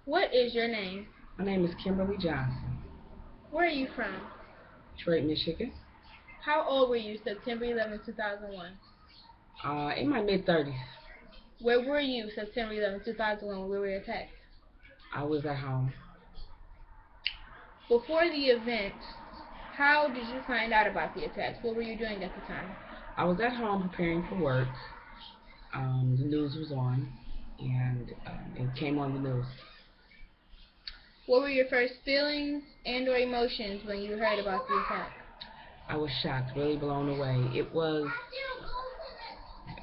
What is your name? My name is Kimberly Johnson, Where are you from? Detroit, Michigan. How old were you September 11, 2001? In my mid-30s. Where were you September 11, 2001 when we were attacked? I was at home. Before the event, how did you find out about the attacks? What were you doing at the time? I was at home preparing for work. The news was on, and it came on the news. What were your first feelings and or emotions when you heard about the attack? I was shocked, really blown away. It was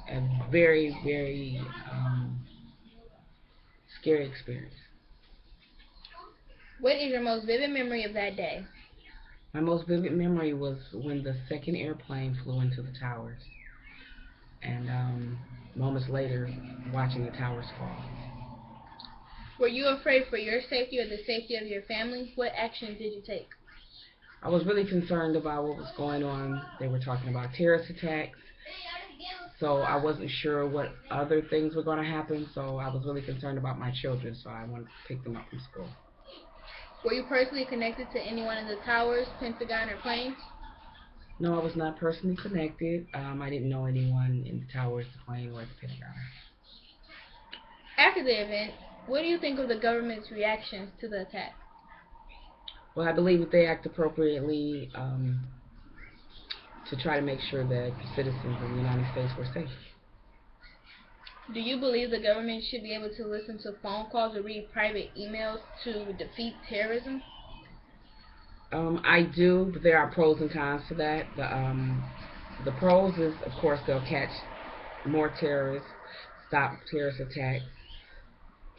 a very, very scary experience. What is your most vivid memory of that day? My most vivid memory was when the second airplane flew into the towers, and moments later, watching the towers fall. Were you afraid for your safety or the safety of your family? What actions did you take? I was really concerned about what was going on. They were talking about terrorist attacks, so I wasn't sure what other things were going to happen, so I was really concerned about my children, so I wanted to pick them up from school. Were you personally connected to anyone in the towers, Pentagon, or planes? No, I was not personally connected. I didn't know anyone in the towers, the plane, or the Pentagon. After the event, what do you think of the government's reactions to the attack? Well, I believe that they act appropriately to try to make sure that the citizens of the United States were safe. Do you believe the government should be able to listen to phone calls or read private emails to defeat terrorism? I do, but there are pros and cons to that. The pros is, of course, they'll catch more terrorists, stop terrorist attacks,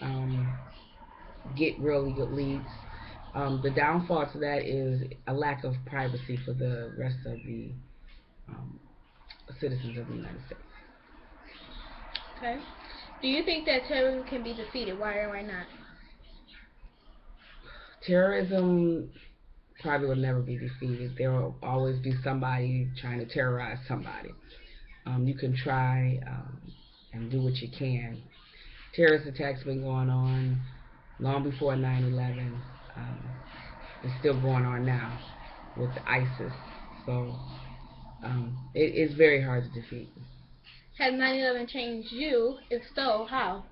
um, get really good leads. The downfall to that is a lack of privacy for the rest of the um, citizens of the United States. Okay. Do you think that terrorism can be defeated? Why or why not? Terrorism probably will never be defeated. There will always be somebody trying to terrorize somebody. You can try and do what you can. Terrorist attacks have been going on long before 9/11. Um, it's still going on now with ISIS. So it is very hard to defeat. Has 9/11 changed you? If so, how?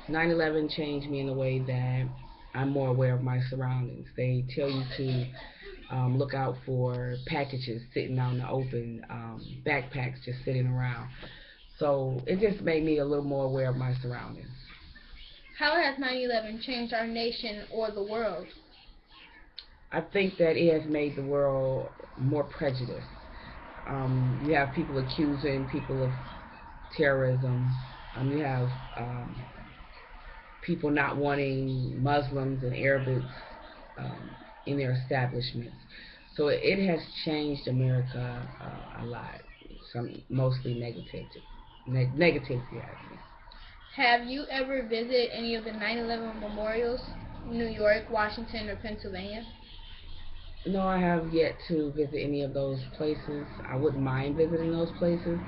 9/11 changed me in a way that I'm more aware of my surroundings. They tell you to look out for packages sitting out in the open, backpacks just sitting around. So it just made me a little more aware of my surroundings. How has 9/11 changed our nation or the world? I think that it has made the world more prejudiced. You have people accusing people of terrorism. You have people not wanting Muslims and Arabics um, in their establishments. So it has changed America a lot. Some mostly negativity, I think. Have you ever visited any of the 9/11 memorials, New York, Washington, or Pennsylvania? No, I have yet to visit any of those places. I wouldn't mind visiting those places.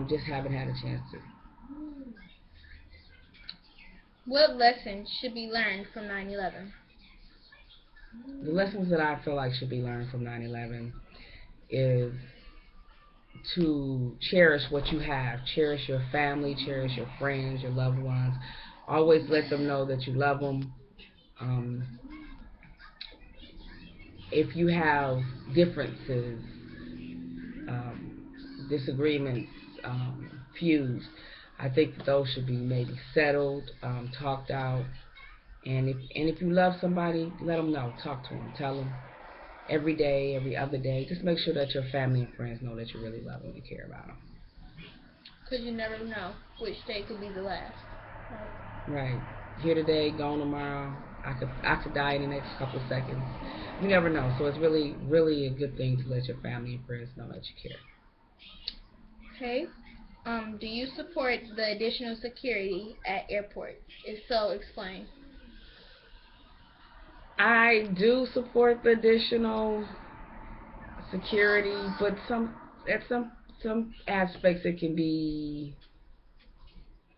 Just haven't had a chance to. What lessons should be learned from 9/11? The lessons that I feel like should be learned from 9/11 is to cherish what you have. Cherish your family, cherish your friends, your loved ones. Always let them know that you love them. Um, if you have differences, disagreements, feuds, I think that those should be maybe settled, talked out. And if you love somebody, let them know. Talk to them. Tell them every day, every other day. Just make sure that your family and friends know that you really love them and care about them. Because you never know which day could be the last. Right. Here today, gone tomorrow. I could die in the next couple seconds. You never know. So it's really, really a good thing to let your family and friends know that you care. Okay. Do you support the additional security at airports? If so, explain. I do support the additional security, but some aspects it can be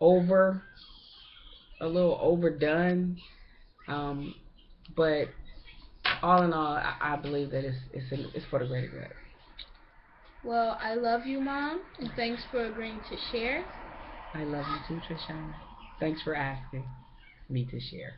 over. a little overdone. But all in all, I believe that it's for the greater good. Well, I love you, Mom, and thanks for agreeing to share. I love you too, Trishana. Thanks for asking me to share.